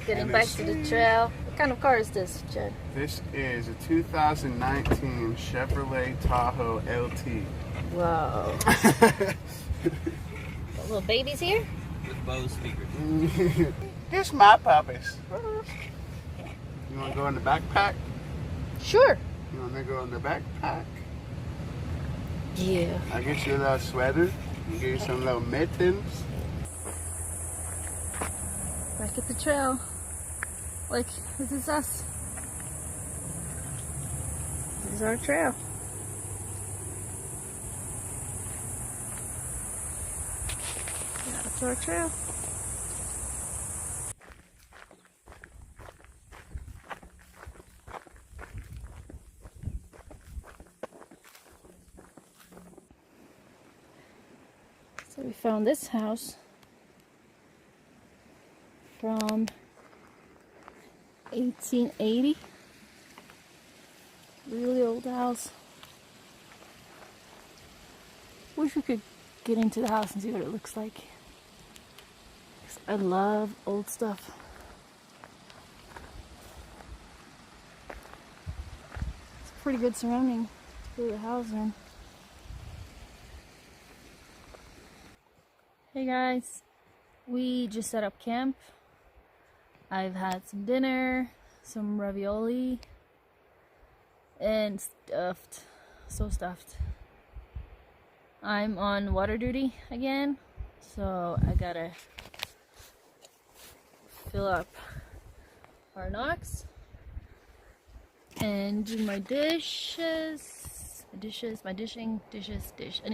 Getting back to the trail. What kind of car is this, Jed? This is a 2019 Chevrolet Tahoe LT. Whoa. Little babies here? With Bose speakers. Here's my puppies. You want to go in the backpack? Sure. You want to go in the backpack? Yeah. I'll get you a little sweater. I'll get you some little mittens. Back at the trail. Like, this is us. This is our trail. That's our trail. So we found this house from 1880. Really old house. Wish we could get into the house and see what it looks like. 'Cause I love old stuff. It's a pretty good surrounding for the house in. Hey guys, we just set up camp. I've had some dinner, some ravioli, and stuffed. So stuffed. I'm on water duty again, so I gotta fill up our knocks and do my dishes. I need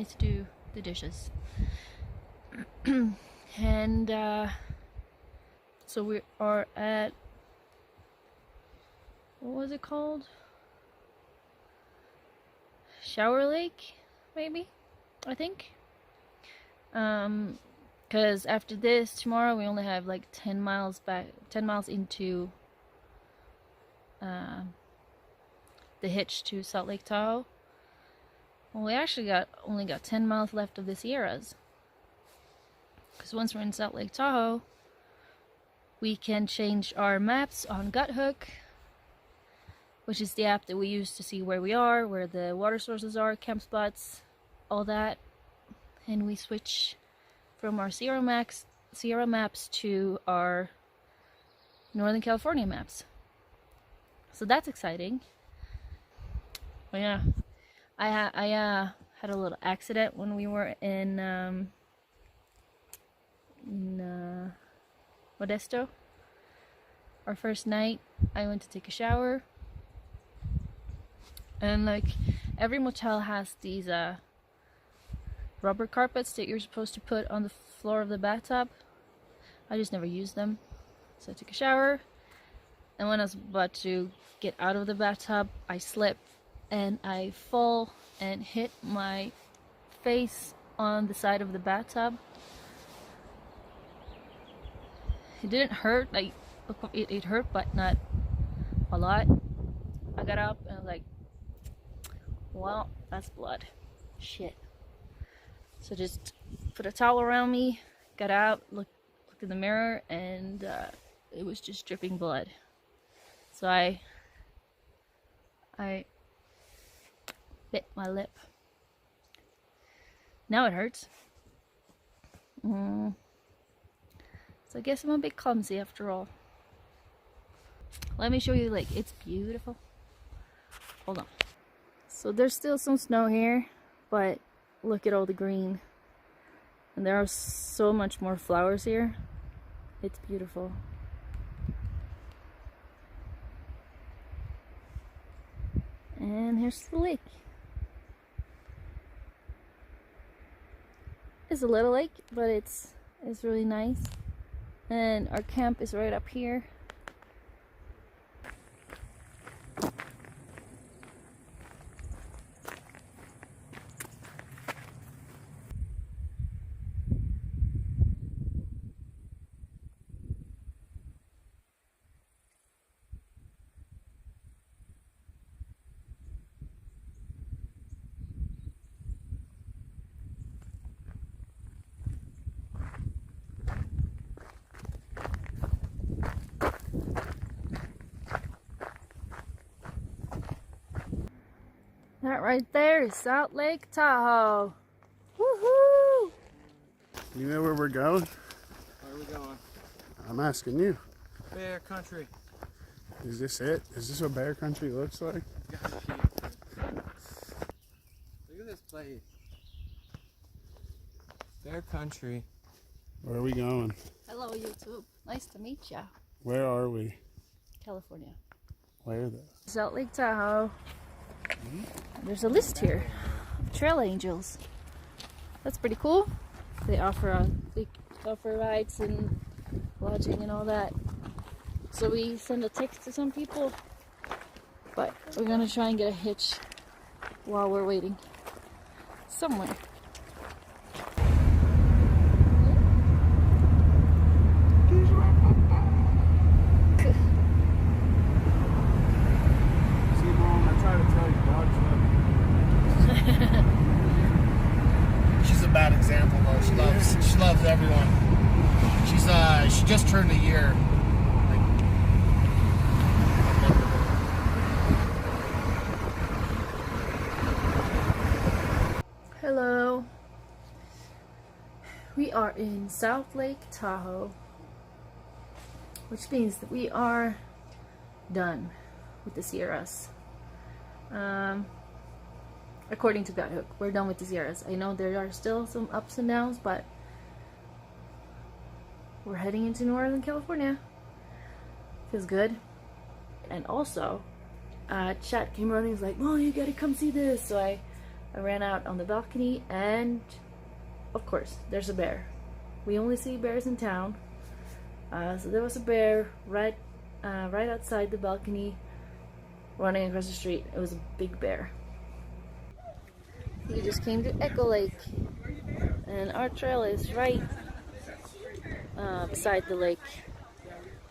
to do the dishes. And so we are at, what was it called? Shower Lake, maybe, I think. Because after this, tomorrow we only have like 10 miles into the hitch to Salt Lake Tahoe. Well, we actually only got 10 miles left of the Sierras. Because once we're in Salt Lake Tahoe, we can change our maps on Guthook, which is the app that we use to see where we are, where the water sources are, camp spots, all that. And we switch from our Sierra maps to our Northern California maps. So that's exciting. But yeah, I had a little accident when we were in Modesto. Our first night, I went to take a shower, and like every motel has these rubber carpets that you're supposed to put on the floor of the bathtub. I just never used them, so I took a shower, and when I was about to get out of the bathtub, I slipped and I fall and hit my face on the side of the bathtub. It didn't hurt, like it hurt, but not a lot. I got up and I was like, well, that's blood. Shit. So just put a towel around me, got out, looked in the mirror, and it was just dripping blood. So I bit my lip. Now it hurts. So I guess I'm a bit clumsy after all. Let me show you, like, it's beautiful. Hold on. So there's still some snow here, but look at all the green. And there are so much more flowers here. It's beautiful. And here's the lake. It's a little lake, but it's really nice. And our camp is right up here. That right there is Salt Lake Tahoe. Woohoo! You know where we're going? Where are we going? I'm asking you. Bear country. Is this it? Is this what bear country looks like? Look at this place. Bear country. Where are we going? Hello, YouTube. Nice to meet ya. Where are we? California. Where though? Salt Lake Tahoe. There's a list here of trail angels. That's pretty cool. They offer rides and lodging and all that. So we send a text to some people, but we're gonna try and get a hitch while we're waiting somewhere. She's a bad example though. She loves everyone. She just turned a year. Hello. We are in South Lake Tahoe, which means that we are done with the Sierras. According to Guidebook, we're done with the Sierras. I know there are still some ups and downs, but we're heading into Northern California. Feels good. And also, Chat came running. He was like, "Oh, you gotta come see this." So I ran out on the balcony, and of course, there's a bear. We only see bears in town. So there was a bear right outside the balcony, running across the street. It was a big bear. We just came to Echo Lake, and our trail is right beside the lake.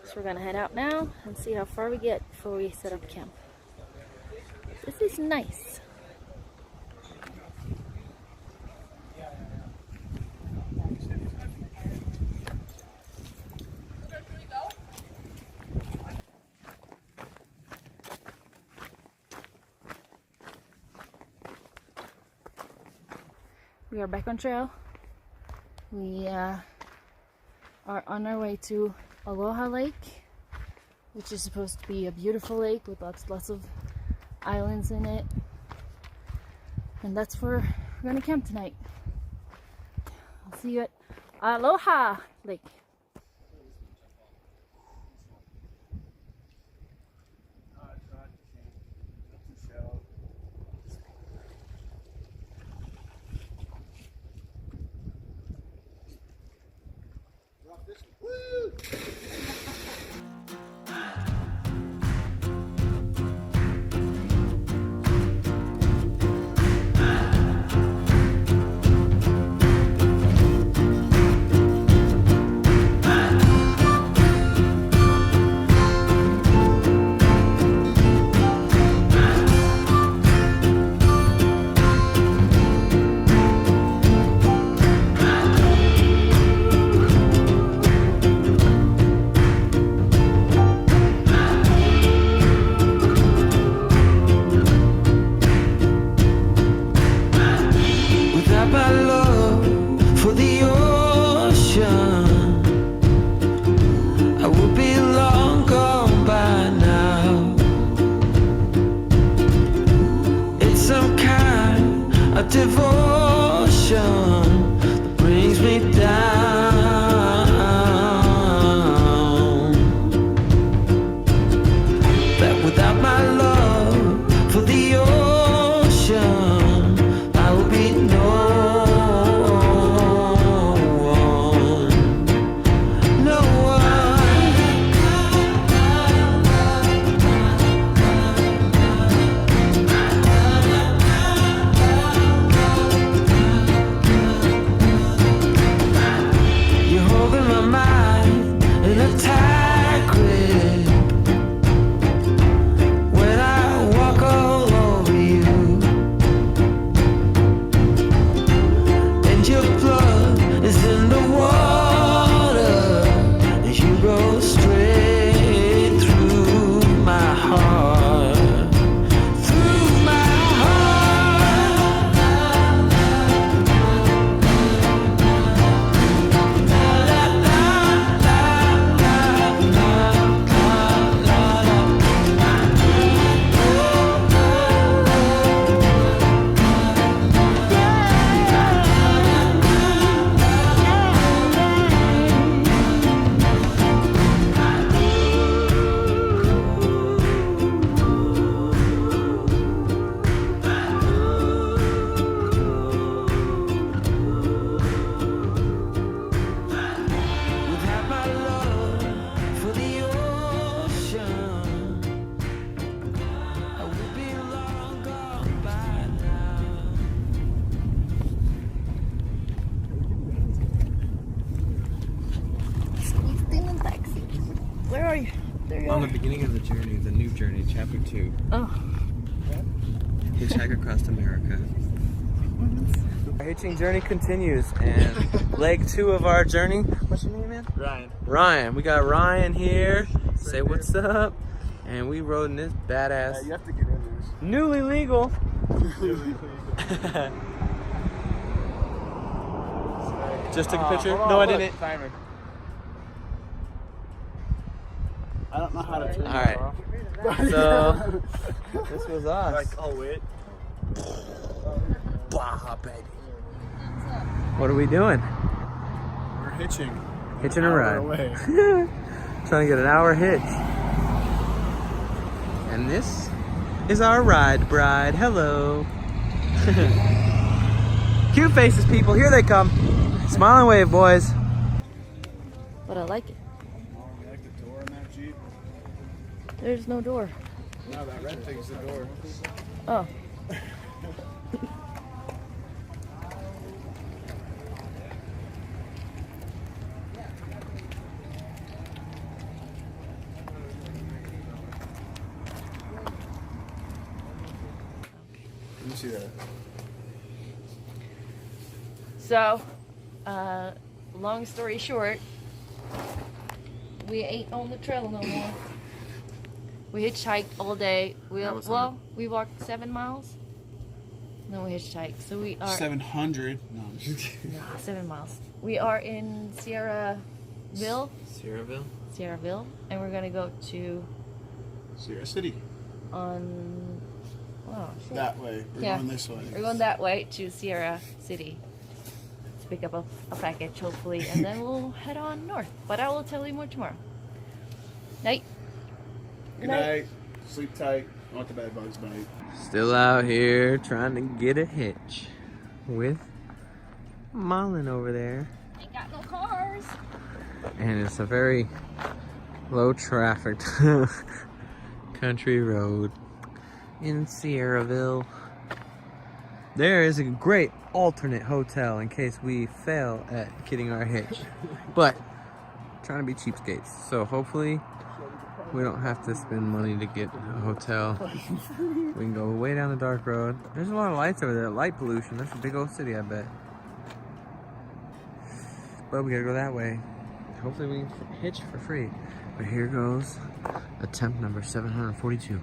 So we're gonna head out now and see how far we get before we set up camp. This is nice. We are back on trail. We are on our way to Aloha Lake, which is supposed to be a beautiful lake with lots of islands in it. And that's where we're gonna camp tonight. I'll see you at Aloha Lake. there you On are. the beginning of the journey, the new journey, chapter 2. Oh. Hitchhike across America. Our hitching journey continues, and leg 2 of our journey. What's your name, man? Ryan. Ryan. We got Ryan here. Say what's up. And we rode in this badass, You have to get in this. newly legal. Just took a picture? No, I didn't. Timer. I don't know how to turn All that right. off. So, this was us. Like, oh wait. Bah, baby. What are we doing? We're hitching. Hitching a Hour ride. away. Trying to get an hour hitch. And this is our ride bride. Hello. Cute faces, people. Here they come. Smile and wave, boys. But I like it. Oh, you like the door on that Jeep? There's no door. No, that red thing's the door. Oh. Let me see that. So, long story short, we ain't on the trail no more. We hitchhiked all day. We walked 7 miles. No, we hitchhiked. So we are 700. No. 7 miles. We are in Sierraville, Sierraville? and we're gonna go to Sierra City. on. Oh, shit. That way. We're Yeah. going this way. We're going that way to Sierra City to pick up a package, hopefully, and then we'll head on north. But I will tell you more tomorrow. Night. Good night. Sleep tight. Don't let the bad bugs bite. Still out here trying to get a hitch with Marlon over there. Ain't got no cars. And it's a very low trafficked country road in Sierraville. There is a great alternate hotel in case we fail at getting our hitch. But trying to be cheapskates. So hopefully we don't have to spend money to get a hotel. We can go way down the dark road. There's a lot of lights over there. Light pollution. That's a big old city, I bet. But we gotta go that way. Hopefully we can hitch for free. But here goes attempt number 742.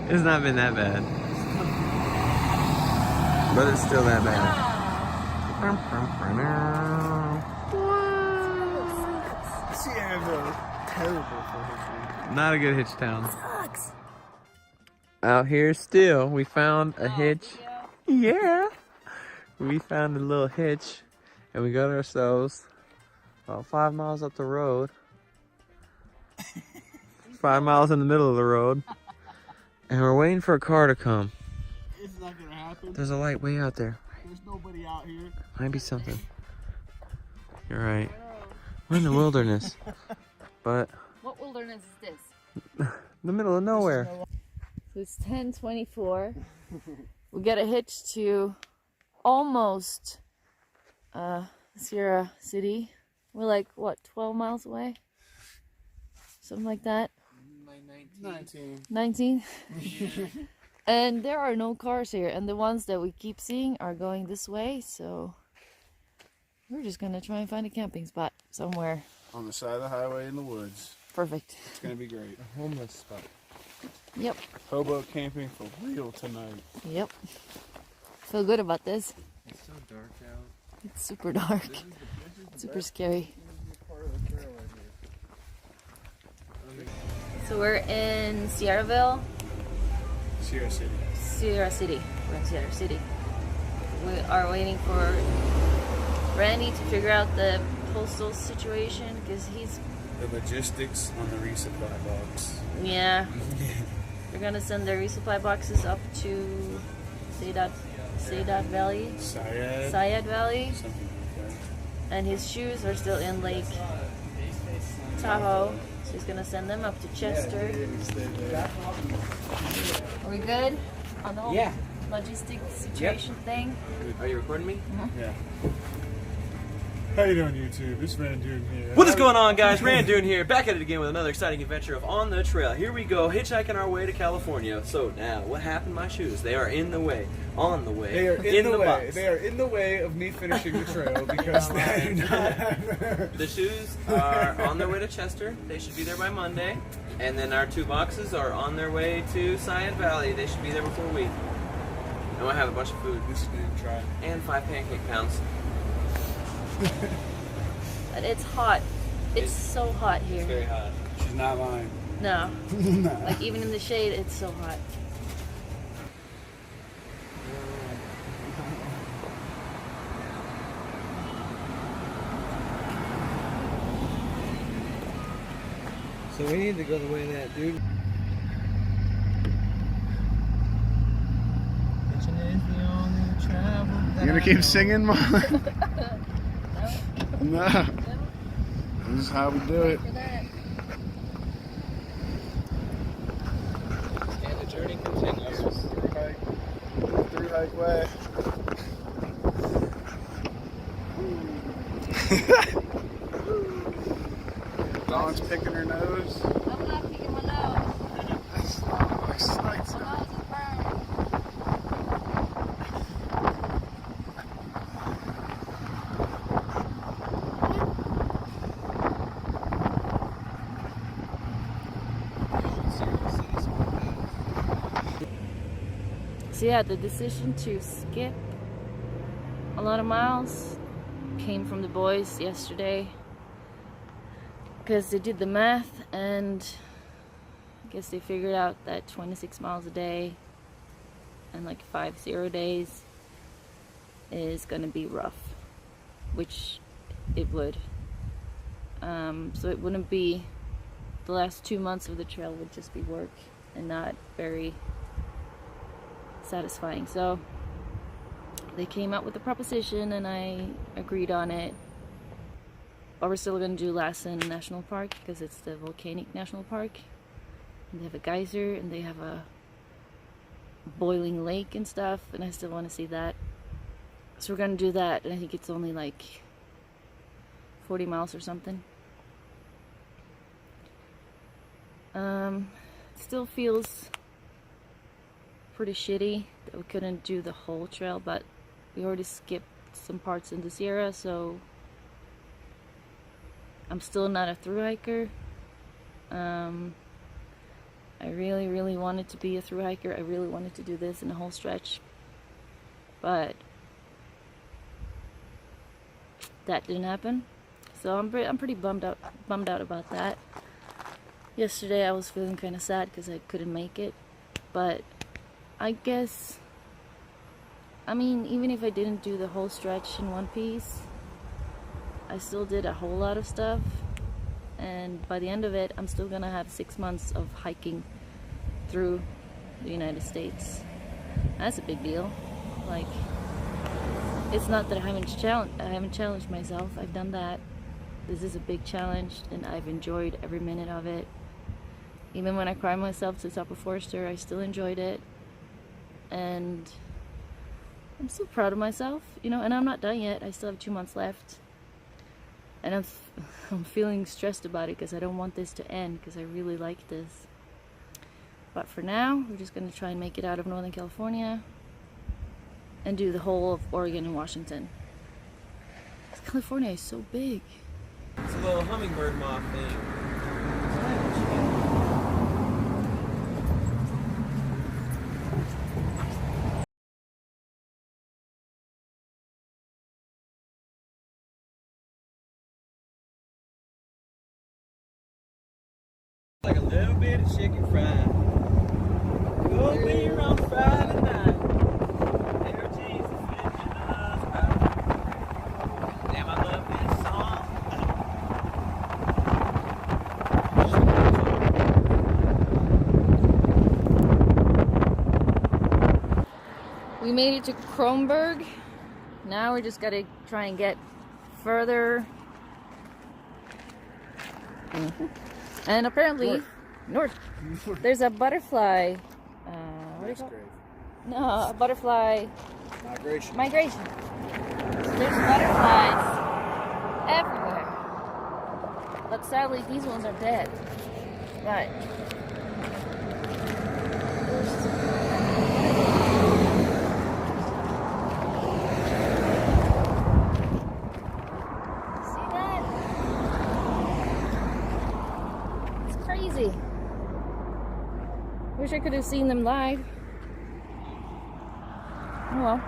It's not been that bad. But it's still that bad. Sierra. Terrible for history. Not a good hitch town. Sucks. Out here still, we found a hitch. Yeah. We found a little hitch and we got ourselves about 5 miles up the road. 5 miles in the middle of the road. And we're waiting for a car to come. It's not gonna happen. There's a light way out there. There's nobody out here. Might be something. You're right. We're in the wilderness. But What wilderness is this? the middle of nowhere. So it's 10:24. We got a hitch to almost Sierra City. We're like, what, 12 miles away? Something like that. 19. 19? And there are no cars here. And the ones that we keep seeing are going this way. So we're just going to try and find a camping spot somewhere. On the side of the highway in the woods. Perfect. It's gonna be great. A homeless spot. Yep. Hobo camping for real tonight. Yep. Feel good about this. It's so dark out. It's super dark. Super scary. So we're in Sierraville, Sierra City. Sierra City. We're in Sierra City. We are waiting for Randy to figure out the postal situation because he's, The logistics on the resupply box. yeah. They're gonna send their resupply boxes up to Saydat Valley, Syed Valley, Something like that. and his shoes are still in Lake Tahoe. So he's gonna send them up to Chester. Are we good on the whole Yeah. logistic situation thing? Are you recording me? Yeah. How you doing, YouTube? It's Randoon here. What is going on, guys? Randoon here, back at it again with another exciting adventure of On the Trail. Here we go, hitchhiking our way to California. So now, what happened to my shoes? They are in the way, on the way, They are in the way. box. They are in the way of me finishing the trail because they do not have... The shoes are on their way to Chester. They should be there by Monday. And then our 2 boxes are on their way to Cyan Valley. They should be there before a week. And we'll have a bunch of food. This is damn try. And 5 pancake pounds. But it's hot. It's so hot here. It's very hot. She's not lying. No. No. Like even in the shade, it's so hot. So we need to go the way of that dude. You gonna keep singing, Mom? No. This is how we do it. And the journey continues. Through hike way. Dawn's picking her nose. I'm not picking my nose. Looks like so. My nose is burned. So yeah, the decision to skip a lot of miles came from the boys yesterday because they did the math and I guess they figured out that 26 miles a day and like 50 days is gonna be rough, which it would. So it wouldn't be, the last 2 months of the trail would just be work and not very satisfying. So they came out with a proposition and I agreed on it. But we're still going to do Lassen National Park because it's the volcanic national park. And they have a geyser and they have a boiling lake and stuff, and I still want to see that. So we're going to do that, and I think it's only like 40 miles or something. Still feels pretty shitty that we couldn't do the whole trail, but we already skipped some parts in the Sierra, so I'm still not a thru hiker. I really wanted to be a thru hiker. I really wanted to do this in the whole stretch, but that didn't happen. So I'm pretty bummed out about that. Yesterday I was feeling kind of sad because I couldn't make it, but I guess, I mean, even if I didn't do the whole stretch in one piece, I still did a whole lot of stuff, and by the end of it, I'm still gonna have 6 months of hiking through the United States. That's a big deal. Like, it's not that I haven't challenged myself. I've done that. This is a big challenge, and I've enjoyed every minute of it. Even when I cried myself to the top of Forster, I still enjoyed it. And I'm still proud of myself, you know, and I'm not done yet. I still have 2 months left. And I'm feeling stressed about it because I don't want this to end because I really like this. But for now, we're just going to try and make it out of Northern California and do the whole of Oregon and Washington. California is so big. It's a little hummingbird moth thing. Like a little bit of chicken fried. Go be on Friday night. There Jesus living in us. Damn, I love this song. We made it to Kronberg. Now we just gotta try and get further. And apparently, north. There's a butterfly. What do you call it? No, a butterfly Migration. migration. So there's butterflies sadly, these ones are dead. But see that? It's crazy. Wish I could have seen them live. Oh well.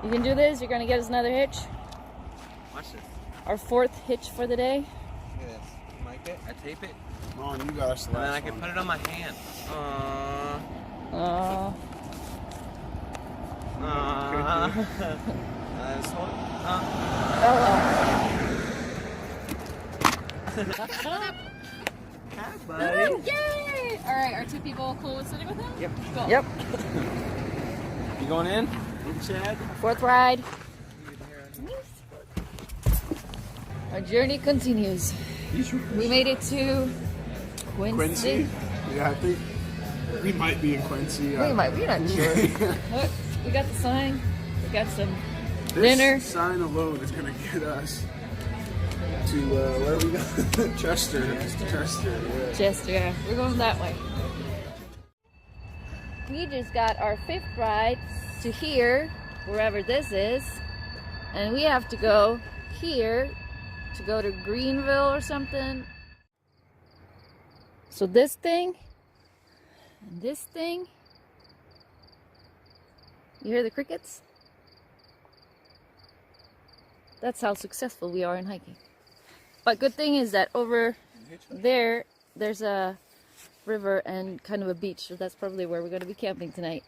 You can do this. You're gonna get us another hitch. Watch this. Our 4th hitch for the day. Look at this. Mic it. I tape it. Come on, you got us the And then I last can one. put it on my hand. Oh. This one. Hi, buddy. Yay! All right, are 2 people cool with sitting with him? Yep. Cool. Yep. You going in? Chad? 4th ride. Our journey continues. We made it to Quincy? Yeah, I think we might be in Quincy. We're not sure. Look, we got the sign. We got some This dinner. sign alone is going to get us to, where are we going? Chester. Chester, yeah. Chester. We're going that way. We just got our 5th ride to here, wherever this is. And we have to go here to go to Greenville or something. So this thing and this thing, you hear the crickets? That's how successful we are in hiking. But good thing is that over there, there's a river and kind of a beach, so that's probably where we're going to be camping tonight.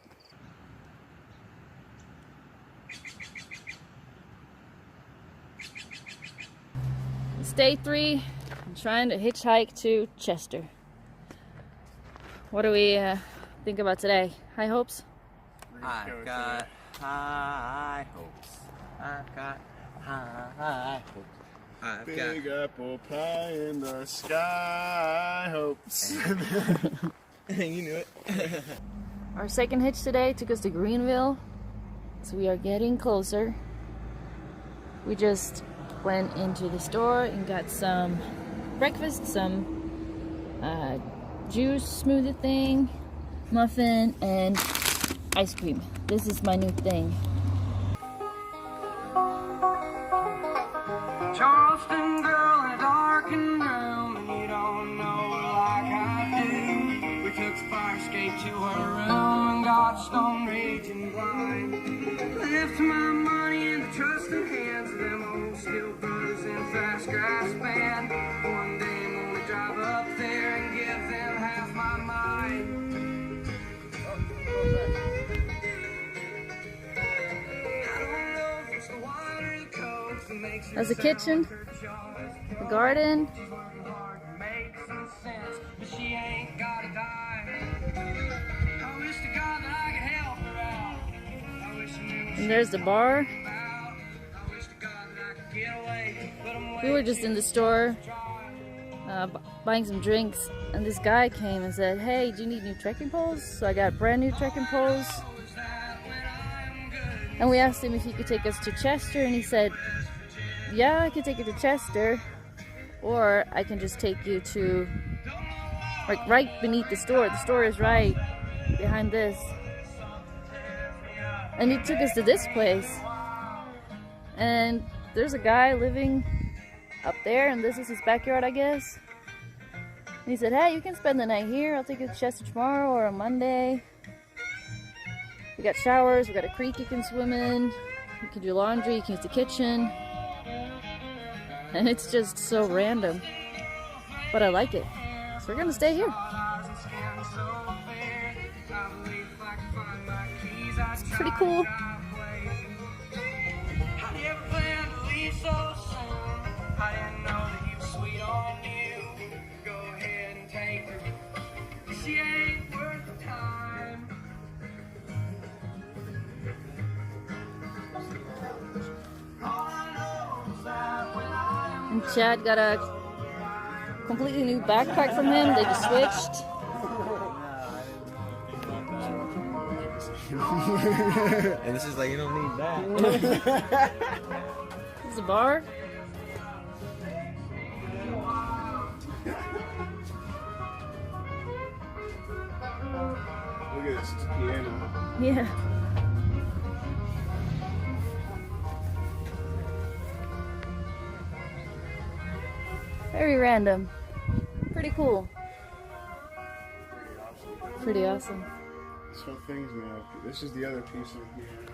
It's day 3. I'm trying to hitchhike to Chester. What do we think about today? High hopes? I've got high hopes. I've got high hopes. I've Big got... apple pie in the sky hopes. You knew it. Our 2nd hitch today took us to Greenville, so we are getting closer. We just went into the store and got some breakfast, some juice smoothie thing, muffin, and ice cream. This is my new thing. Charleston girl in a darkened room, and you don't know her like I do. We took a fire escape to her room and got stone raging blind. Left my money in the trusting hands of them old steel brothers in fast grass band. One day I'm gonna drive up there and give them half my mind. There's a kitchen, a garden, and there's the bar. We were just in the store buying some drinks, and this guy came and said, "Hey, do you need new trekking poles?" So I got brand new trekking poles. And we asked him if he could take us to Chester, and he said, "Yeah, I can take you to Chester, or I can just take you to, like, right beneath the store. The store is right behind this." And he took us to this place, and there's a guy living up there, and this is his backyard, I guess. And he said, "Hey, you can spend the night here. I'll take you to Chester tomorrow or on Monday. We got showers, we got a creek you can swim in, you can do laundry, you can use the kitchen." And it's just so random, but I like it. So we're gonna stay here. It's pretty cool. And Chad got a completely new backpack from him. They just switched. And this is like, you don't need that. This is a bar? Look at this piano. Yeah. Very random. Pretty cool. Pretty awesome. So things made up. This is the other piece of piano.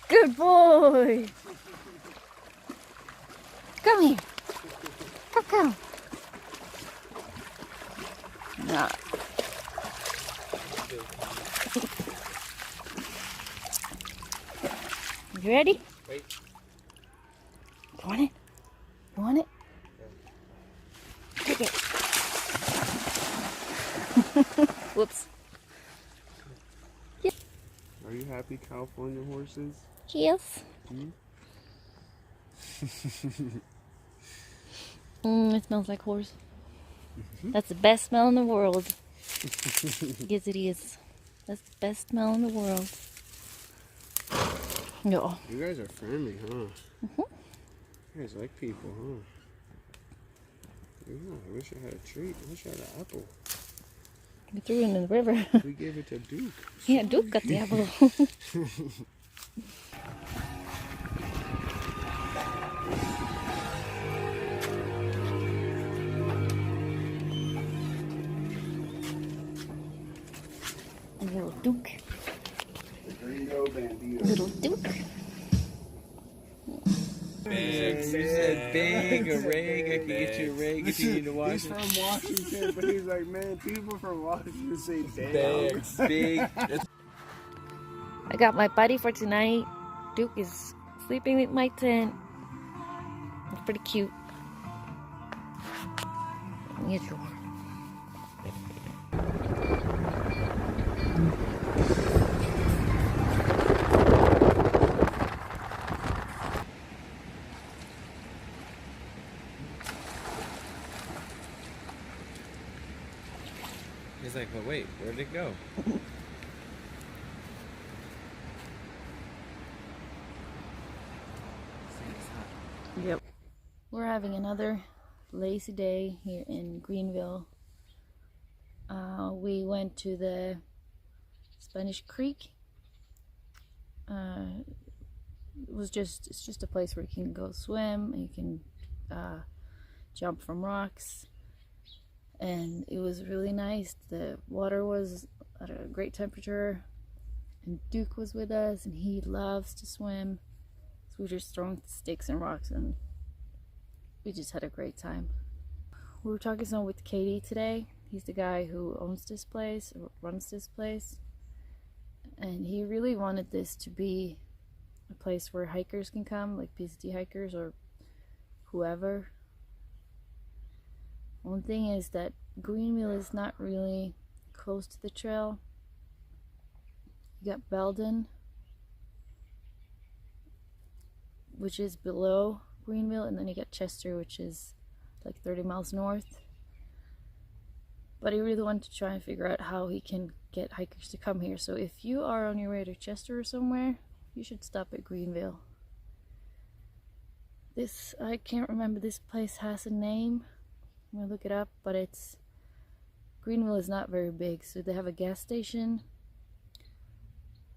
Good boy. Come here. Come. Nah. You ready? Wait. You want it? You want it? Take it. Whoops. Are you happy, California horses? Yes. It smells like horse. That's the best smell in the world. Yes, it is. That's the best smell in the world. No. You guys are friendly, huh? You guys like people, huh? Yeah, I wish I had a treat. I wish I had an apple. We threw it in the river. We gave it to Duke. Yeah, Duke got the apple. Little Duke. Gringo Bandito. Little Duke. Big, she said big, a ring. I can get you a ring if you need to wash He's it. from Washington, but he's like, man, people from Washington say damn. Big. I got my buddy for tonight. Duke is sleeping in my tent. It's pretty cute. Here's your. He's like, but wait, where did it go? Yep. We're having another lazy day here in Greenville. We went to the Spanish Creek. It's just a place where you can go swim and you can jump from rocks. And it was really nice. The water was at a great temperature, and Duke was with us, and he loves to swim. So we were just throwing sticks and rocks, and we just had a great time. We were talking some with Katie today. He's the guy who owns this place, or runs this place, and he really wanted this to be a place where hikers can come, like PCT hikers or whoever. One thing is that Greenville is not really close to the trail. You got Belden, which is below Greenville, and then you got Chester, which is like 30 miles north. But he really wanted to try and figure out how he can get hikers to come here. So if you are on your way to Chester or somewhere, you should stop at Greenville. This, I can't remember, this place has a name. I'm gonna look it up, but it's Greenville is not very big, so they have a gas station.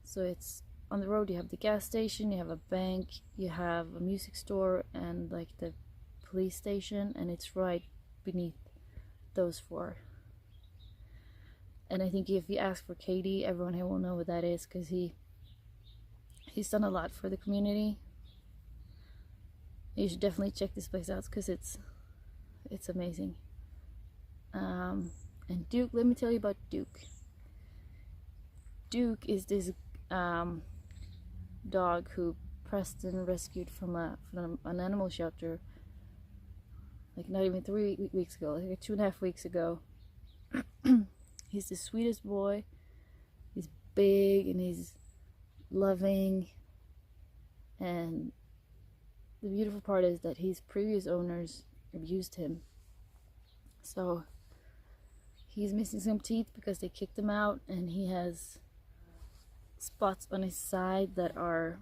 So it's on the road. You have the gas station, you have a bank, you have a music store, and like the police station, and it's right beneath those four. And I think if you ask for Katie, everyone here will know what that is, because he's done a lot for the community. You should definitely check this place out because it's amazing. And Duke, let me tell you about Duke. Duke is this dog who Preston rescued from an animal shelter, like not even 3 weeks ago, like 2.5 weeks ago. He's the sweetest boy. He's big and he's loving, and the beautiful part is that his previous owners abused him. So he's missing some teeth because they kicked him out, and he has spots on his side that are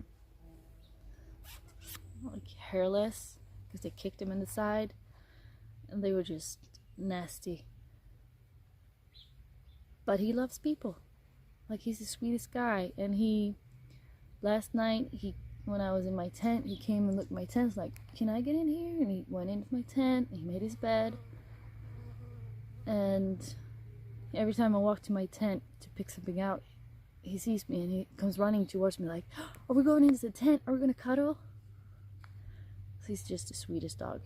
like hairless because they kicked him in the side, and they were just nasty. But he loves people. Like, he's the sweetest guy. And last night, when I was in my tent, he came and looked at my tent, like, can I get in here? And he went into my tent, and he made his bed. And every time I walk to my tent to pick something out, he sees me and he comes running towards me like, are we going into the tent? Are we going to cuddle? So he's just the sweetest dog.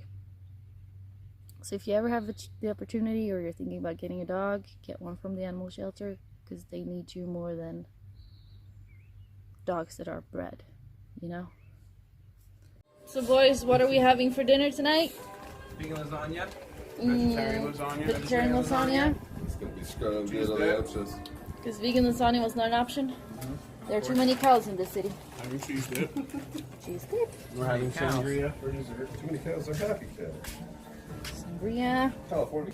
So if you ever have the opportunity, or you're thinking about getting a dog, get one from the animal shelter, because they need you more than dogs that are bred, you know? So boys, what are we having for dinner tonight? Vegan lasagna. Vegetarian lasagna. Vegetarian lasagna. It's gonna be scrubbed good on the options. Because vegan lasagna was not an option. There are too many cows in this city. Having cheese dip. Cheese dip, We're having Sangria. For dessert, too many cows are happy cows. sangria, California.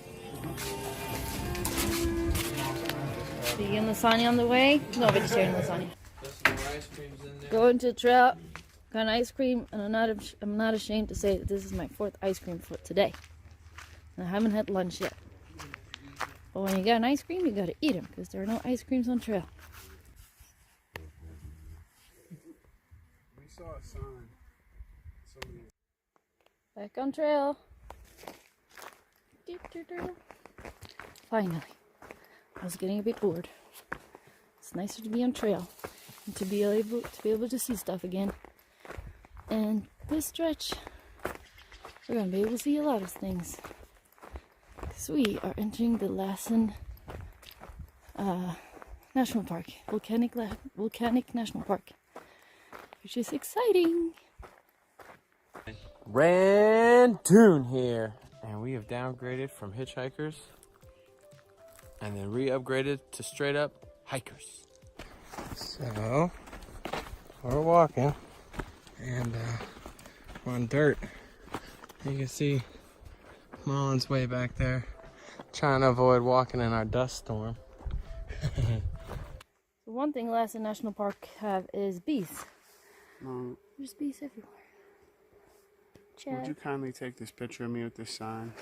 vegan lasagna on the way. No, vegetarian lasagna. Ice creams in there. Going to the trail, got an ice cream, and I'm not ashamed to say that this is my 4th ice cream for today. And I haven't had lunch yet. But when you got an ice cream, you gotta eat them, because there are no ice creams on trail. We saw a sign. Back on trail. Finally. I was getting a bit bored. It's nicer to be on trail and to be able to see stuff again. And this stretch, we're gonna be able to see a lot of things. So we are entering the Lassen National Park, volcanic National Park, which is exciting. Randoon here, and we have downgraded from hitchhikers and then re-upgraded to straight up hikers. So we're walking, and we're on dirt. You can see Mullen's way back there, trying to avoid walking in our dust storm. The one thing Lassen National Park have is bees. No, There's bees everywhere. would you Chat. kindly take this picture of me with this sign?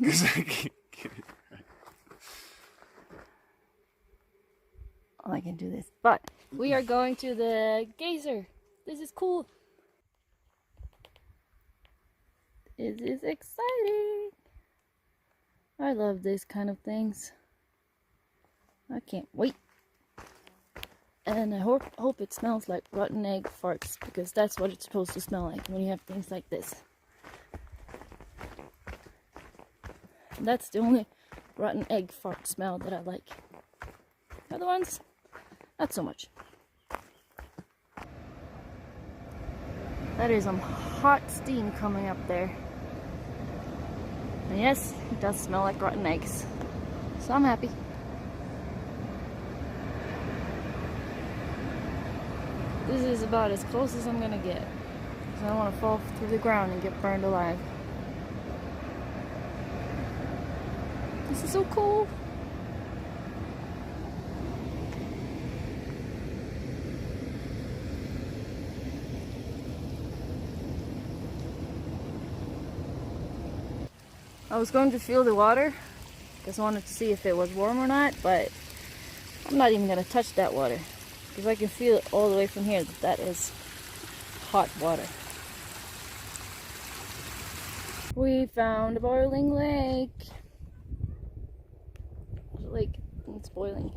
Because I can't get it right. Oh, I can do this. But we are going to the geyser. This is cool. It is exciting. I love this kind of things. I can't wait. And I hope it smells like rotten egg farts, because that's what it's supposed to smell like when you have things like this. And that's the only rotten egg fart smell that I like. The other ones, not so much. That is some hot steam coming up there. And yes, it does smell like rotten eggs. So I'm happy. This is about as close as I'm gonna get. Because I don't want to fall through the ground and get burned alive. This is so cool. I was going to feel the water because I wanted to see if it was warm or not, but I'm not even going to touch that water because I can feel it all the way from here that is hot water. We found a boiling lake. There's a lake and it's boiling.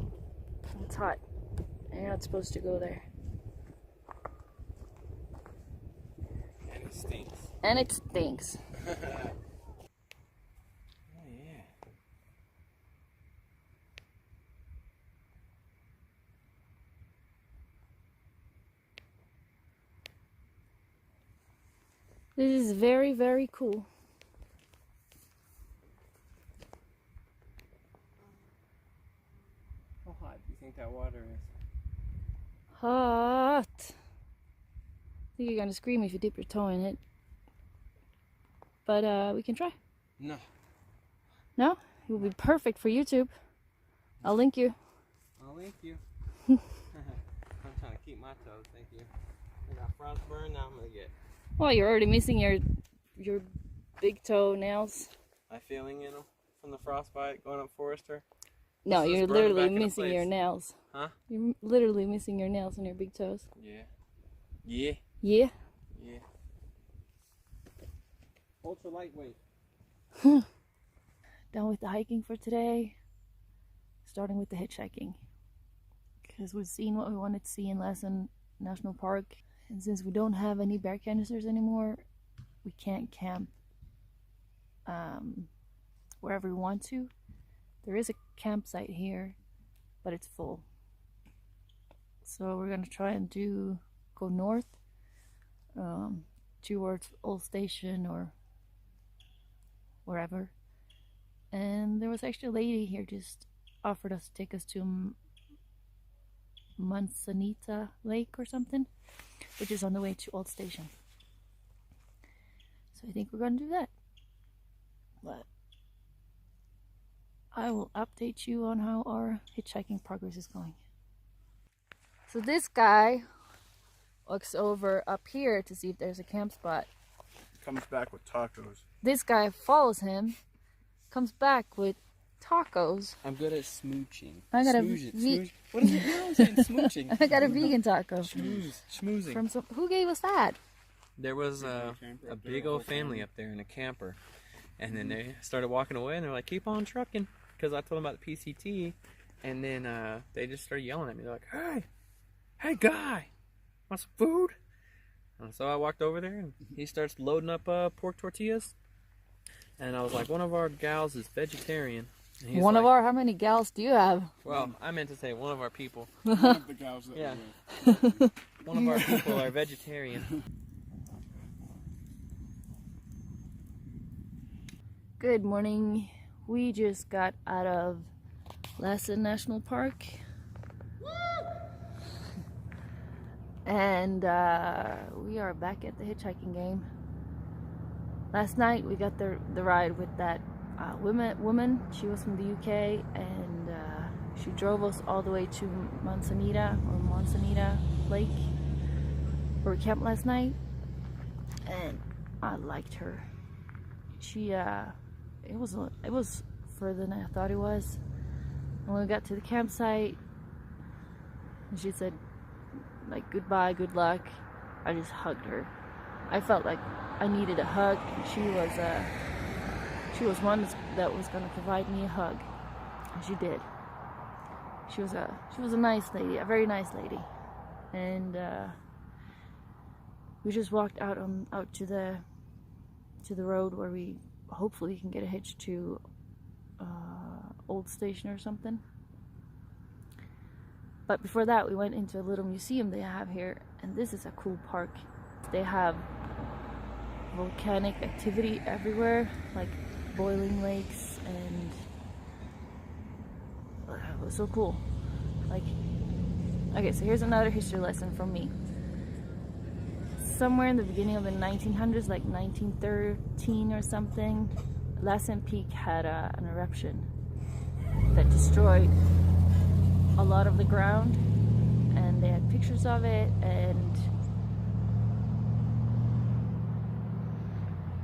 It's hot. And you're not supposed to go there. And it stinks. And it stinks. This is very, very cool. How hot do you think that water is? Hot. I think you're gonna scream if you dip your toe in it. but we can try. No. No? It will be perfect for YouTube. I'll link you. I'll link you. I'm trying to keep my toes, thank you. I got frostburn, now I'm gonna get. Well, you're already missing your big toe nails. I feeling in them from the frostbite going up Forester. No, This is you're burning literally back into missing place. your nails. Huh? You're literally missing your nails and your big toes. Yeah. Yeah. Yeah? Yeah. Ultra lightweight. Done with the hiking for today. Starting with the hitchhiking. Because we've seen what we wanted to see in Lassen National Park. And since we don't have any bear canisters anymore, we can't camp wherever we want to. There is a campsite here, but it's full. So we're gonna try and go north towards Old Station or wherever. And there was actually a lady here just offered us to take us to Manzanita Lake or something, which is on the way to Old Station. So I think we're gonna do that. But I will update you on how our hitchhiking progress is going. So this guy looks over up here to see if there's a camp spot. Comes back with tacos. This guy follows him, comes back with tacos. I'm good at smooching. I got Smooch. What is it now? I'm saying smooching. I got a vegan taco. Schmoozing. From some, who gave us that? There was a big old family up there in a camper. And then they started walking away and they're like, keep on trucking. Because I told them about the PCT. And then they just started yelling at me. They're like, hey guy, want some food? And so I walked over there and he starts loading up pork tortillas. And I was like, one of our gals is vegetarian. And he's One of like, our, how many gals do you have? Well, I meant to say one of our people. One of the gals that Yeah. we with. One of our people are vegetarian. Good morning. We just got out of Lassen National Park. And we are back at the hitchhiking game. Last night we got the ride with that woman. She was from the UK and she drove us all the way to Manzanita Lake where we camped last night. And I liked her. She it was further than I thought it was. And when we got to the campsite, and she said, like, goodbye, good luck, I just hugged her. I felt like I needed a hug, and she was one that was going to provide me a hug, and she did. She was a nice lady, a very nice lady, and we just walked out to the road where we hopefully can get a hitch to Old Station or something. But before that, we went into a little museum they have here, and this is a cool park. They have volcanic activity everywhere, like boiling lakes, and it was so cool. Like, okay, so here's another history lesson from me. Somewhere in the beginning of the 1900s, like 1913 or something, Lassen Peak had an eruption that destroyed a lot of the ground, and they had pictures of it, and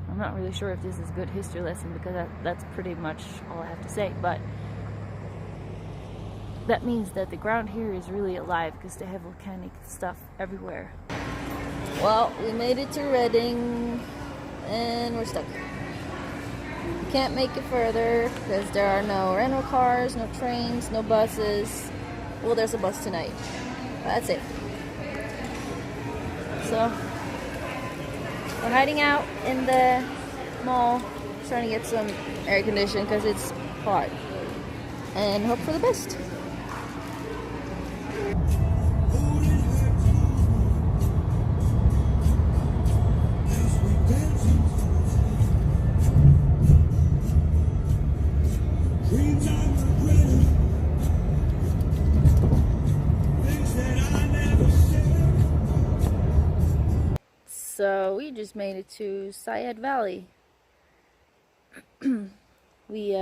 I'm not really sure if this is a good history lesson because that's pretty much all I have to say, but that means that the ground here is really alive because they have volcanic stuff everywhere. Well, we made it to Reading and we're stuck. We can't make it further because there are no rental cars, no trains, no buses. Well, there's a bus tonight. That's it. So, we're hiding out in the mall, trying to get some air conditioning because it's hot. And hope for the best. So we just made it to Syed Valley. we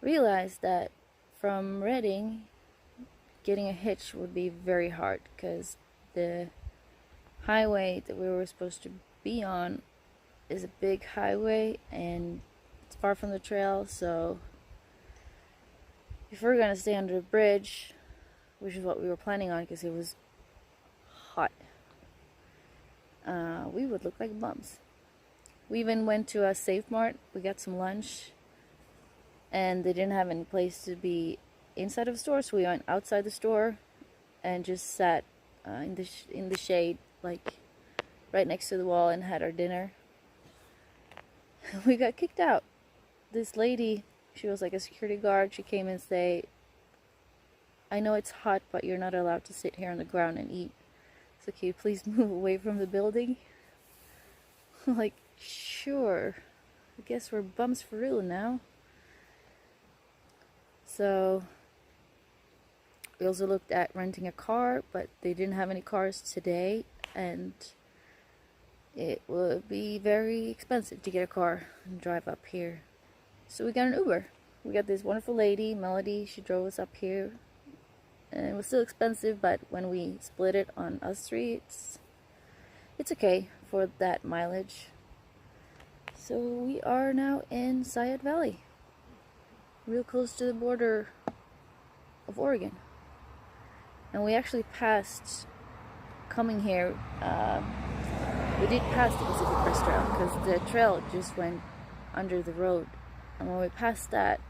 realized that from Reading, getting a hitch would be very hard because the highway that we were supposed to be on is a big highway and it's far from the trail, so if we're gonna stay under the bridge, which is what we were planning on because it was hot, we would look like bums. We even went to a Safe Mart, we got some lunch, and they didn't have any place to be inside of the store, so we went outside the store and just sat in the shade, like right next to the wall, and had our dinner. We got kicked out. This lady, she was like a security guard, she came and said, "I know it's hot, but you're not allowed to sit here on the ground and eat. So can you please move away from the building?" I'm like, sure. I guess we're bums for real now. So we also looked at renting a car, but they didn't have any cars today, and it would be very expensive to get a car and drive up here. So we got an Uber. We got this wonderful lady, Melody, she drove us up here. And it was still expensive, but when we split it on us three, it's okay for that mileage. So we are now in Sayad Valley, real close to the border of Oregon. And we actually passed, coming here, we did pass the Pacific Crest Trail because the trail just went under the road. And when we passed that,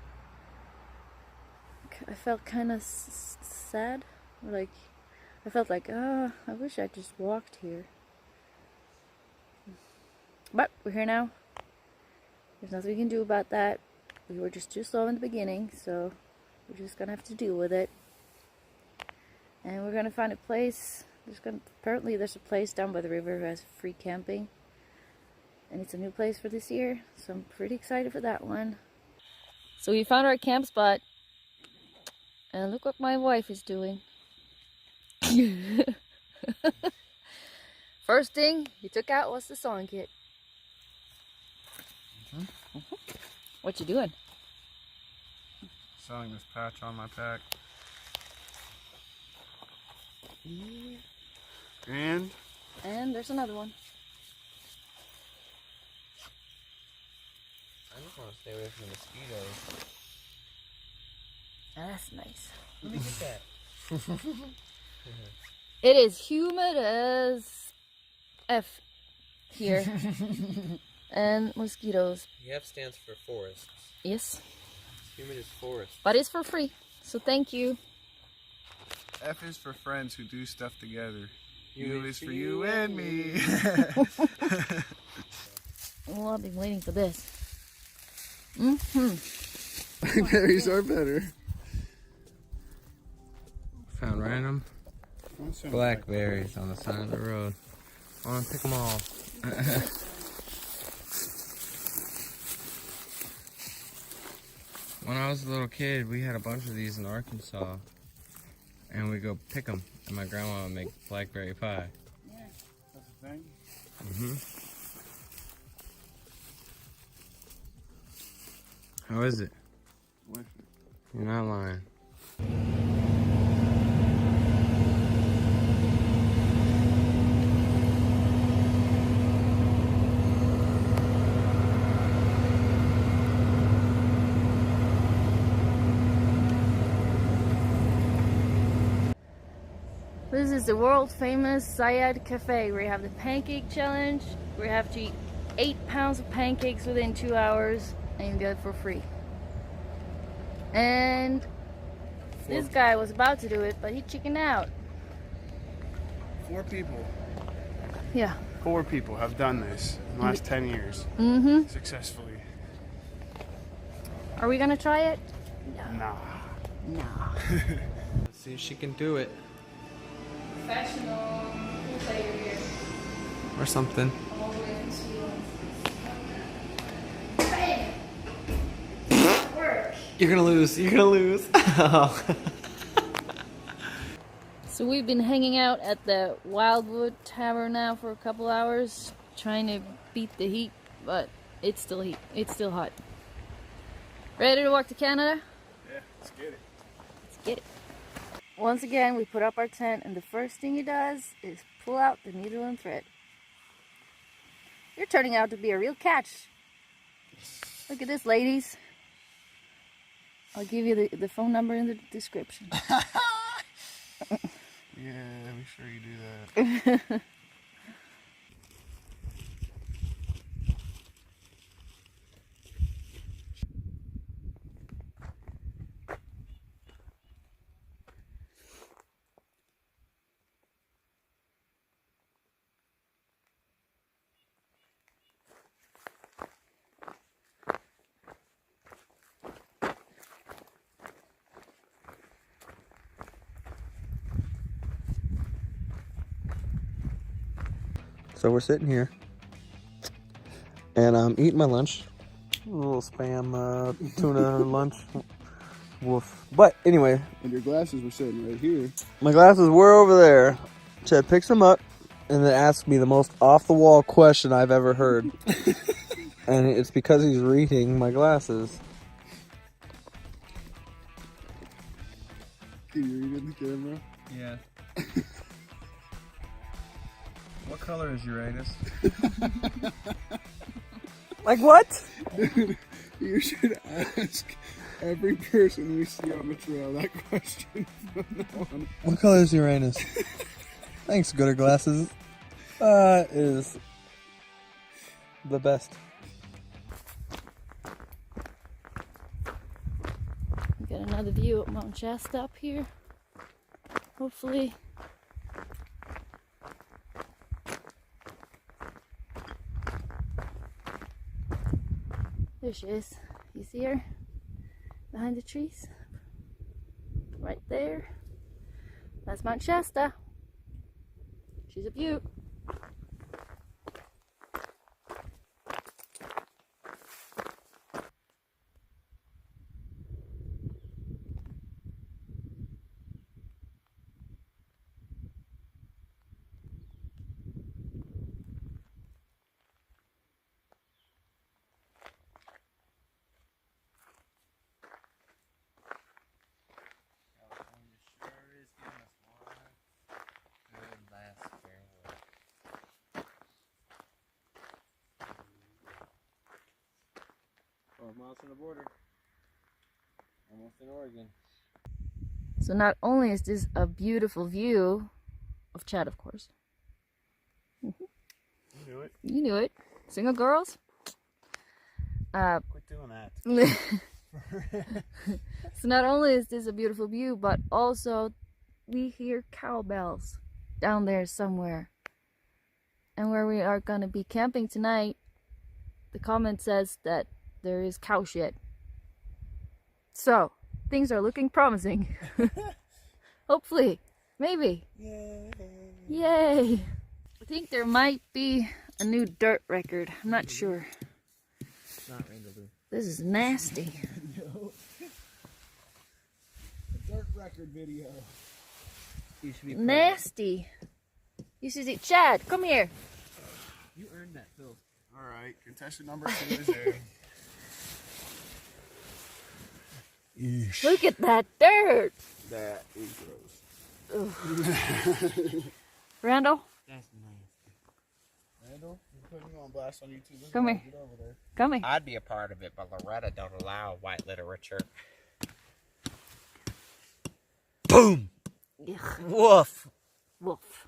I felt kind of sad. Like, I felt like, I wish I just walked here. But we're here now. There's nothing we can do about that. We were just too slow in the beginning, so we're just gonna have to deal with it. And we're gonna find a place. Apparently there's a place down by the river who has free camping. And it's a new place for this year, so I'm pretty excited for that one. So we found our camp spot. And look what my wife is doing. First thing you took out was the sewing kit. What you doing? Sewing this patch on my pack. Yeah. And there's another one. I just want to stay away from the mosquitoes. That's nice. Let me get that. It is humid as F here. And mosquitoes. The F stands for forests. Yes. Humid is forest. But it's for free. So thank you. F is for friends who do stuff together. U is for you and me. Oh, I've been waiting for this. Berries are better. Found random blackberries on the side of the road. I want to pick them all. When I was a little kid, we had a bunch of these in Arkansas, and we go pick them, and my grandma would make blackberry pie. Yeah, that's the thing. How is it? Delicious. You're not lying. This is the world famous Sayad Cafe where you have the pancake challenge, where you have to eat 8 pounds of pancakes within 2 hours and you get it for free. And this guy was about to do it, but he chickened out. 4 people. Yeah. 4 people have done this in the last 10 years. Successfully. Are we gonna try it? Nah. No. Let's see if she can do it. Professional player here. Or something. All the way from Sweden. Bam! Work. You're gonna lose. You're gonna lose. So we've been hanging out at the Wildwood Tavern now for a couple hours, trying to beat the heat, but It's still heat. It's still hot. Ready to walk to Canada? Yeah, let's get it. Let's get it. Once again, we put up our tent, and the first thing he does is pull out the needle and thread. You're turning out to be a real catch. Look at this, ladies. I'll give you the phone number in the description. Yeah, make sure you do that. So we're sitting here, and I'm eating my lunch. A little spam tuna lunch. Woof. But anyway, And your glasses were sitting right here. my glasses were over there. Chad picks them up and then asks me the most off-the-wall question I've ever heard. And it's because he's reading my glasses. Can you read in the camera? Yeah. What color is Uranus? Like what? Dude, you should ask every person we see on the trail that question from now on. What color is Uranus? Thanks, Gooder Glasses. It is the best. We got another view of Mount Shasta up here. Hopefully. There she is. You see her? Behind the trees? Right there. That's Mount Shasta. She's a beaut. Miles from the border. Almost in Oregon. So not only is this a beautiful view of Chad, of course. You knew it. You knew it. Single girls. Quit doing that. So not only is this a beautiful view, but also we hear cowbells down there somewhere. And where we are going to be camping tonight, the comment says that there is cow shit. So, things are looking promising. Hopefully. Maybe. Yay. Yay. I think there might be a new dirt record. I'm not sure. Not randomly. This is nasty. A dirt record video. You should be Nasty. You should see. Chad, come here. You earned that, Phil. Alright, contestant number 2 is there. Look at that dirt. That is gross. Randall, That's nice. Randall, you're putting you on blast on YouTube. Let's Come go. here. Get over there. come here. I'd be a part of it, but Loretta don't allow white literature. Boom! Ugh, Woof! wolf.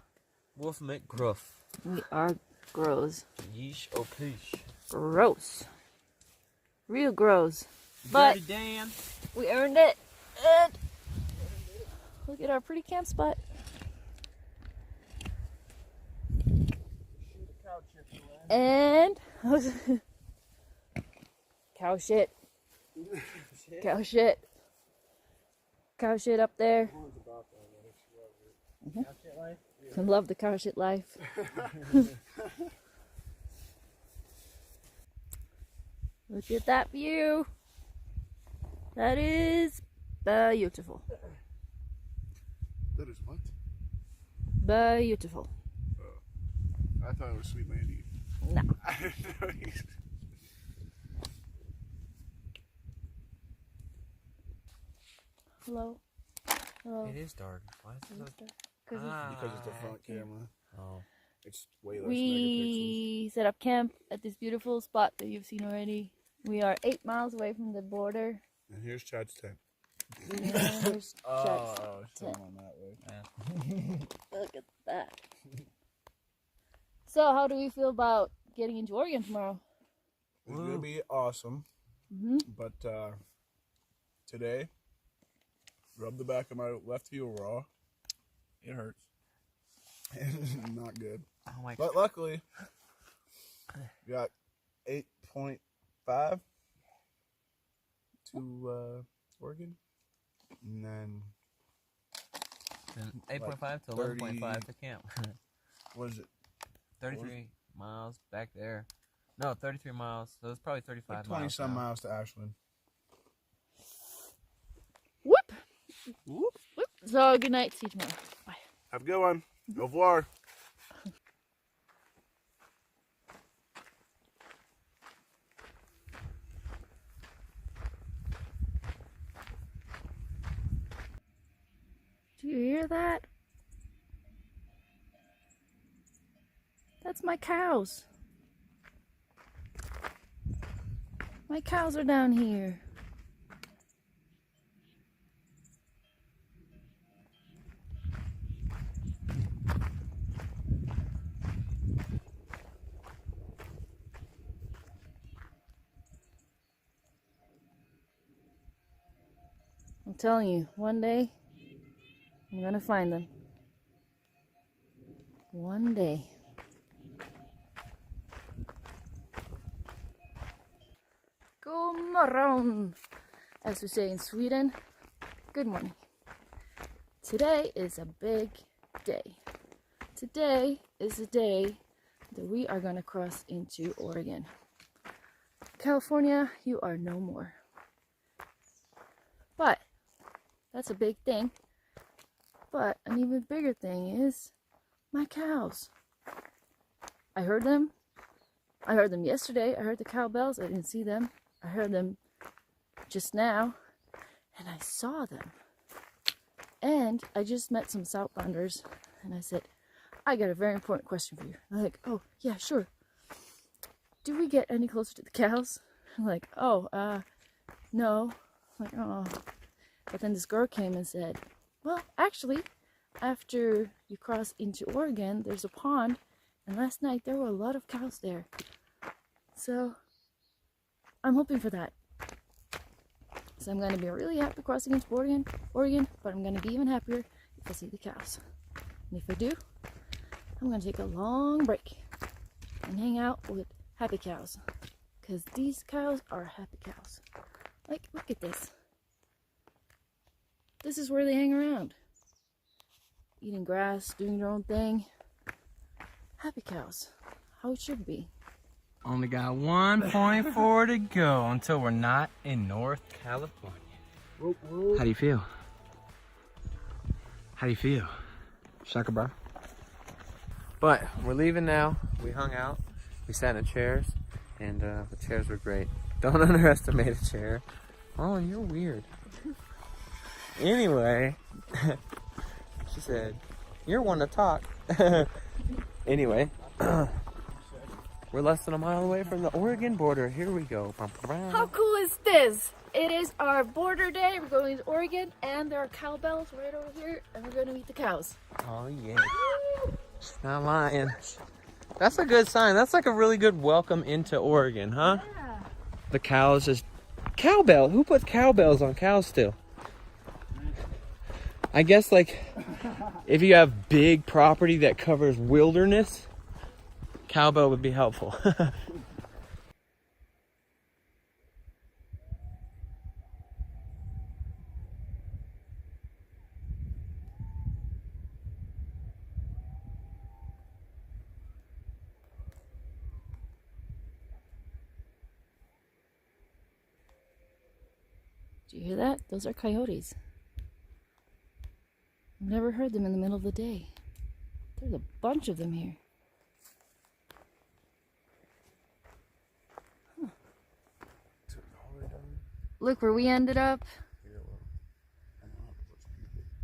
Wolf McGruff. We are gross. Yeesh, oh please. Gross. Real gross. But Dirty Dan. we earned it. And look at our pretty camp spot. And cow shit. Cow shit. Cow shit up there. I love the cow shit life. Look at that view. That is beautiful. That is what? Beautiful. I thought it was Sweet Landy. No. Hello. Hello. It is dark. Why is it so Because Because it's the front camera. Oh. It's way less megapixels. we set up camp at this beautiful spot that you've seen already. We are 8 miles away from the border. And here's Chad's tent. And there's Chet's still tent. on that way. Look at that. So, how do we feel about getting into Oregon tomorrow? It's gonna be awesome. But today, rub the back of my left heel raw. It hurts. It's not good. Oh my But luckily, got 8.5 to Oregon, and then 8.5 to 30 11.5 to camp. what is it? 33 miles back there. No, 33 miles. So it's probably 35 Like 20 miles. some now. miles to Ashland. Whoop! Whoop! Whoop! So, good night. See you tomorrow. Bye. Have a good one. Au revoir. Do you hear that? That's my cows. My cows are down here. I'm telling you, one day I'm gonna find them. One day. God morgon, as we say in Sweden. Good morning. Today is a big day. Today is the day that we are gonna cross into Oregon. California, you are no more. But that's a big thing. But an even bigger thing is my cows. I heard them. I heard them yesterday. I heard the cowbells. I didn't see them. I heard them just now. And I saw them. And I just met some Southbounders. And I said, I got a very important question for you. They're like, oh, yeah, sure. Do we get any closer to the cows? I'm like, oh, no. I'm like, oh. But then this girl came and said, well, actually, after you cross into Oregon, there's a pond, and last night there were a lot of cows there. So, I'm hoping for that. So I'm going to be really happy crossing into Oregon, but I'm going to be even happier if I see the cows. And if I do, I'm going to take a long break and hang out with happy cows. Because these cows are happy cows. Like, look at this. This is where they hang around. Eating grass, doing their own thing. Happy cows. How it should be. Only got 1.4 to go until we're not in North California. How do you feel? How do you feel? Shaka bra. But we're leaving now. We hung out. We sat in chairs, and the chairs were great. Don't underestimate a chair. Oh, and you're weird. Anyway, she said, you're one to talk. Anyway, we're less than a mile away from the Oregon border. Here we go. How cool is this? It is our border day. We're going to Oregon, and there are cowbells right over here, and we're going to meet the cows. Oh, yeah. She's not lying. That's a good sign. That's like a really good welcome into Oregon, huh? Yeah. The cows is... Cowbell? Who puts cowbells on cows still? I guess, like, if you have big property that covers wilderness, cowbell would be helpful. Do you hear that? Those are coyotes. I've never heard them in the middle of the day. There's a bunch of them here. Huh. Look where we ended up.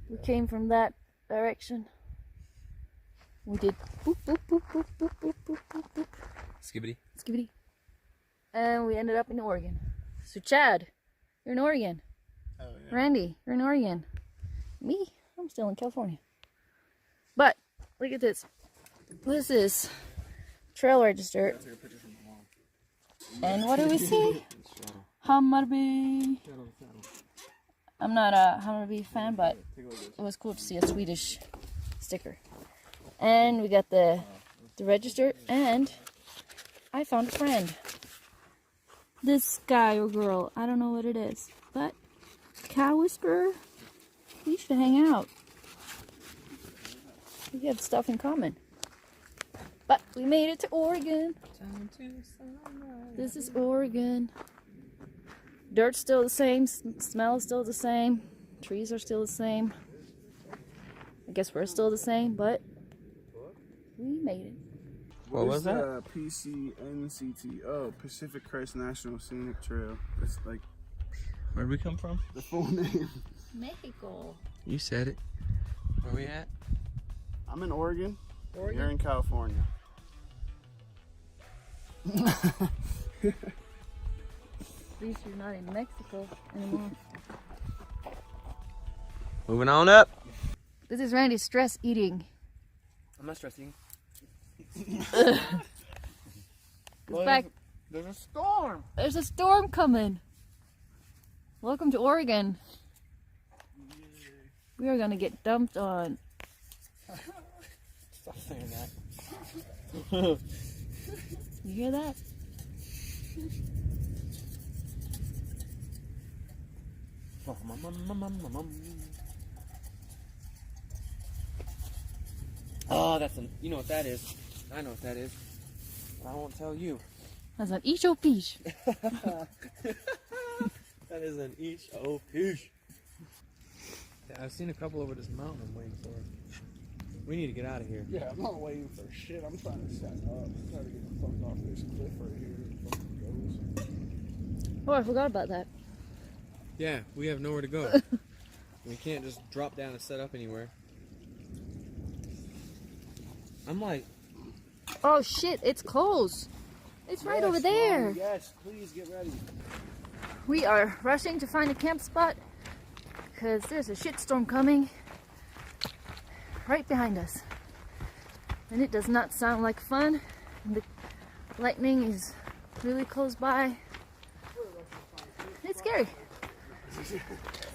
We came from that direction. We did boop, boop, boop, boop, boop, boop, boop, boop, boop. Skibbity. Skibbity. And we ended up in Oregon. So Chad, you're in Oregon. Oh, yeah. Randy, you're in Oregon. Me, I'm still in California. But look at this. This is trail register. And what do we see? Hammarby. I'm not a Hammarby fan, but it was cool to see a Swedish sticker. And we got the register, and I found a friend. This guy or girl, I don't know what it is, but cow whisperer, we should hang out. We have stuff in common. But we made it to Oregon. This is Oregon. Dirt's still the same, smell is still the same, trees are still the same. I guess we're still the same, but we made it. What was that? PCNCT. Oh, Pacific Crest National Scenic Trail. That's like Where'd we come from? the full name. Mexico. You said it. Where we at? I'm in Oregon. You're in California. At least you're not in Mexico anymore. Moving on up. This is Randy's stress eating. I'm not stressing. Back. There's a storm. There's a storm coming. Welcome to Oregon. We are gonna get dumped on. Stop saying that. You hear that? Oh, that's an. You know what that is? I know what that is. But I won't tell you. That's an each o peach. That is an each o peach. Yeah, I've seen a couple over this mountain I'm waiting for. We need to get out of here. Yeah, I'm not waiting for shit. I'm trying to set up. I'm trying to get the fuck off this cliff right here. It fucking goes. Oh, I forgot about that. Yeah, we have nowhere to go. We can't just drop down and set up anywhere. I'm like, Oh shit, it's closed. It's right over there. Mom, yes, please get ready. We are rushing to find a camp spot because there's a shitstorm coming right behind us. And it does not sound like fun. And the lightning is really close by. It's scary.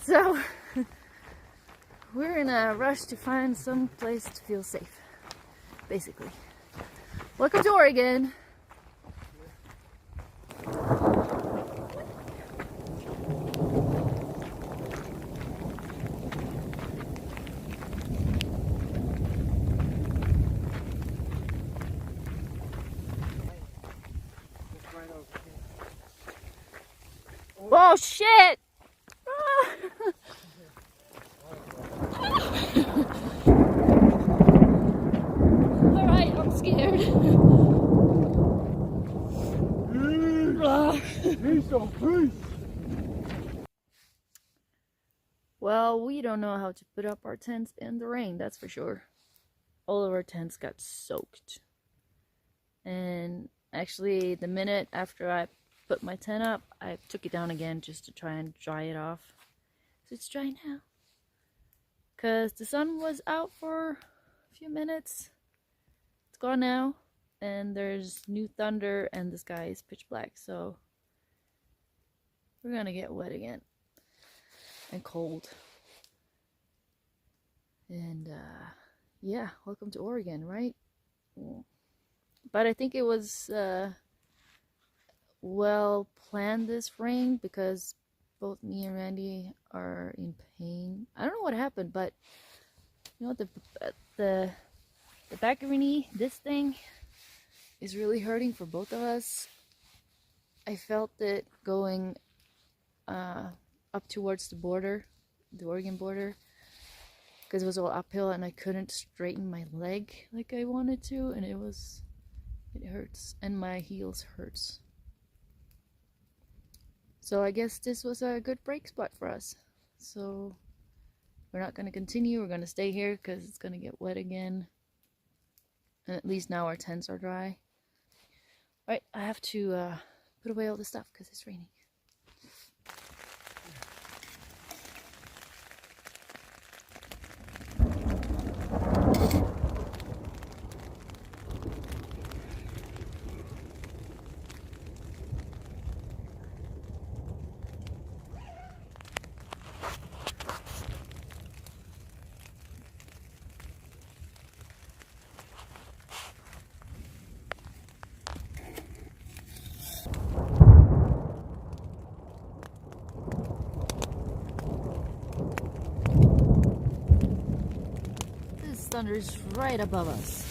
So we're in a rush to find some place to feel safe, basically. Welcome to Oregon. Oh shit! Alright, I'm scared. Well, we don't know how to put up our tents in the rain, that's for sure. All of our tents got soaked. And actually, the minute after I put my tent up, I took it down again just to try and dry it off. So it's dry now. Because the sun was out for a few minutes. It's gone now. And there's new thunder and the sky is pitch black. So we're gonna get wet again. And cold. And yeah, welcome to Oregon, right? But I think it was well planned, this rain, because both me and Randy are in pain. I don't know what happened, but you know, the back of your knee, this thing is really hurting for both of us. I felt it going up towards the border, the Oregon border, because it was all uphill and I couldn't straighten my leg like I wanted to, and it hurts, and my heels hurts. So I guess this was a good break spot for us. So We're not going to continue. We're going to stay here because it's going to get wet again. And at least now our tents are dry. Alright, I have to put away all the stuff because it's raining. This thunder is right above us.